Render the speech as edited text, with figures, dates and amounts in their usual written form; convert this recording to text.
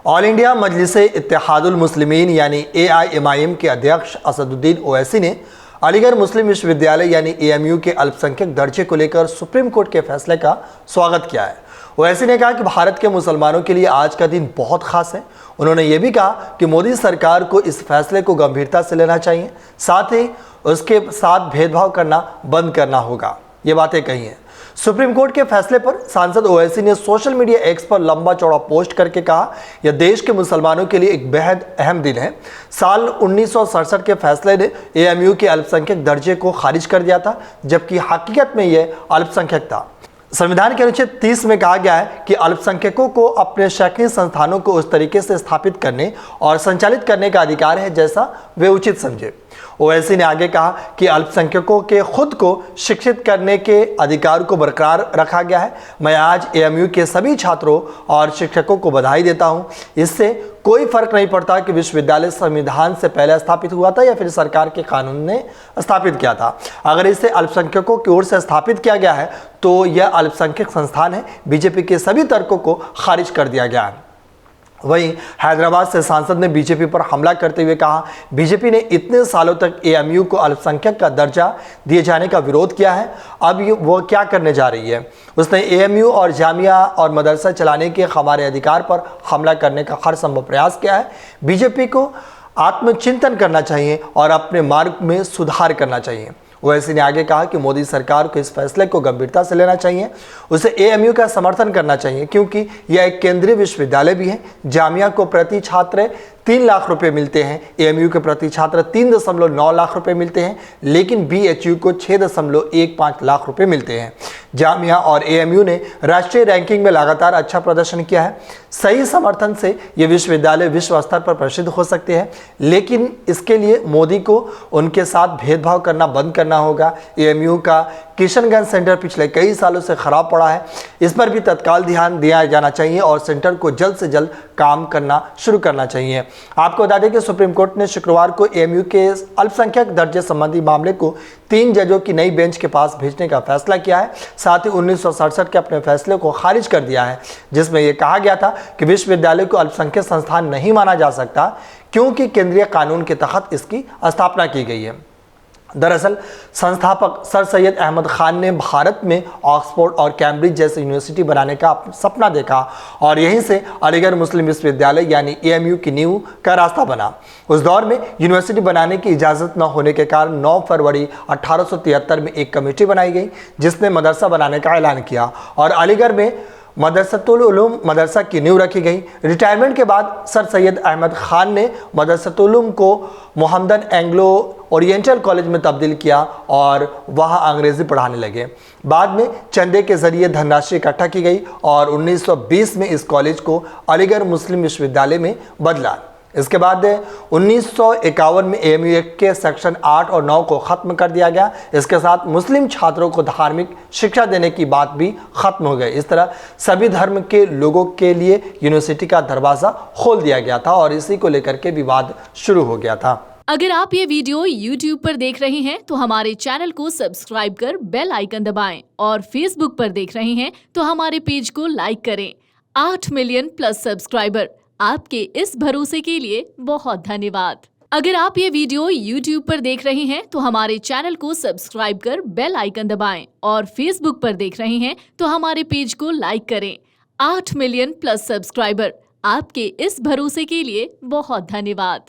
All India मजलिस इत्तेहादुल मुस्लिमीन यानी AIMIM के अध्यक्ष असदुद्दीन ओवैसी ने अलीगढ़ मुस्लिम विश्वविद्यालय यानी AMU के अल्पसंख्यक दर्जे को लेकर सुप्रीम कोर्ट के फैसले का स्वागत किया है। ओवैसी ने कहा कि भारत के मुसलमानों के लिए आज का दिन बहुत खास है। उन्होंने ये भी कहा कि मोदी सरकार को इस फैसले को गंभीरता से लेना चाहिए, साथ ही उसके साथ भेदभाव करना बंद करना होगा। ये बातें कही हैं। सुप्रीम कोर्ट के फैसले पर सांसद ओवैसी ने सोशल मीडिया एक्स पर लंबा चौड़ा पोस्ट करके कहा, यह देश के मुसलमानों के लिए एक बेहद अहम दिन है। साल 1967 के फैसले ने AMU के अल्पसंख्यक दर्जे को खारिज कर दिया था, जबकि हकीकत में यह अल्पसंख्यक था। संविधान के अनुच्छेद 30 में कहा गया है कि अल्पसंख्यकों को अपने शैक्षणिक संस्थानों को उस तरीके से स्थापित करने और संचालित करने का अधिकार है जैसा वे उचित समझे। ओवैसी ने आगे कहा कि अल्पसंख्यकों के खुद को शिक्षित करने के अधिकार को बरकरार रखा गया है। मैं आज AMU के सभी छात्रों और शिक्षकों को बधाई देता हूं। इससे कोई फर्क नहीं पड़ता कि विश्वविद्यालय संविधान से पहले स्थापित हुआ था या फिर सरकार के कानून ने स्थापित किया था। अगर इसे अल्पसंख्यकों की ओर से स्थापित किया गया है तो यह अल्पसंख्यक संस्थान है। बीजेपी के सभी तर्कों को खारिज कर दिया गया है। वहीं हैदराबाद से सांसद ने बीजेपी पर हमला करते हुए कहा, बीजेपी ने इतने सालों तक AMU को अल्पसंख्यक का दर्जा दिए जाने का विरोध किया है, अब वो क्या करने जा रही है। उसने AMU और जामिया और मदरसा चलाने के हमारे अधिकार पर हमला करने का हर संभव प्रयास किया है। बीजेपी को आत्मचिंतन करना चाहिए और अपने मार्ग में सुधार करना चाहिए। ओवैसी ने आगे कहा कि मोदी सरकार को इस फैसले को गंभीरता से लेना चाहिए। उसे AMU का समर्थन करना चाहिए क्योंकि यह एक केंद्रीय विश्वविद्यालय भी है। जामिया को प्रति छात्र 3 लाख रुपए मिलते हैं, AMU के प्रति छात्र 3.9 लाख रुपए मिलते हैं, लेकिन BHU को 6.15 लाख रुपए मिलते हैं। जामिया और AMU ने राष्ट्रीय रैंकिंग में लगातार अच्छा प्रदर्शन किया है। सही समर्थन से ये विश्वविद्यालय विश्व स्तर पर प्रसिद्ध हो सकते हैं, लेकिन इसके लिए मोदी को उनके साथ भेदभाव करना बंद करना होगा। AMU का किशनगंज सेंटर पिछले कई सालों से खराब पड़ा है, इस पर भी तत्काल ध्यान दिया जाना चाहिए और सेंटर को जल्द से जल्द काम करना शुरू करना चाहिए। आपको बता दें कि सुप्रीम कोर्ट ने शुक्रवार को AMU के अल्पसंख्यक दर्जे संबंधी मामले को 3 जजों की नई बेंच के पास भेजने का फैसला किया है। साथ ही 1967 के अपने फैसले को खारिज कर दिया है, जिसमें यह कहा गया था कि विश्वविद्यालय को अल्पसंख्यक संस्थान नहीं माना जा सकता क्योंकि केंद्रीय कानून के तहत इसकी स्थापना की गई है। दरअसल संस्थापक सर सैयद अहमद खान ने भारत में ऑक्सफोर्ड और कैम्ब्रिज जैसी यूनिवर्सिटी बनाने का सपना देखा और यहीं से अलीगढ़ मुस्लिम विश्वविद्यालय यानी AMU की नींव का रास्ता बना। उस दौर में यूनिवर्सिटी बनाने की इजाज़त न होने के कारण 9 फरवरी 1873 में एक कमेटी बनाई गई जिसने मदरसा बनाने का ऐलान किया और अलीगढ़ में मदरसतुल उलूम मदरसा की नींव रखी गई। रिटायरमेंट के बाद सर सैयद अहमद खान ने मदरसतुल उलूम को मोहम्मदन एंग्लो ओरिएंटल कॉलेज में तब्दील किया और वहां अंग्रेजी पढ़ाने लगे। बाद में चंदे के जरिए धनराशि इकट्ठा की गई और 1920 में इस कॉलेज को अलीगढ़ मुस्लिम विश्वविद्यालय में बदला। इसके बाद 1951 में AMU एक्ट के सेक्शन 8 और 9 को खत्म कर दिया गया। इसके साथ मुस्लिम छात्रों को धार्मिक शिक्षा देने की बात भी खत्म हो गई। इस तरह सभी धर्म के लोगों के लिए यूनिवर्सिटी का दरवाजा खोल दिया गया था और इसी को लेकर के विवाद शुरू हो गया था। अगर आप ये वीडियो YouTube पर देख रहे हैं तो हमारे चैनल को सब्सक्राइब कर बेल आइकन दबाएं और Facebook पर देख रहे हैं तो हमारे पेज को लाइक करें। 8 मिलियन प्लस सब्सक्राइबर, आपके इस भरोसे के लिए बहुत धन्यवाद। अगर आप ये वीडियो YouTube पर देख रहे हैं तो हमारे चैनल को सब्सक्राइब कर बेल आइकन दबाएं और Facebook पर देख रहे हैं तो हमारे पेज को लाइक करें। 8 मिलियन प्लस सब्सक्राइबर, आपके इस भरोसे के लिए बहुत धन्यवाद।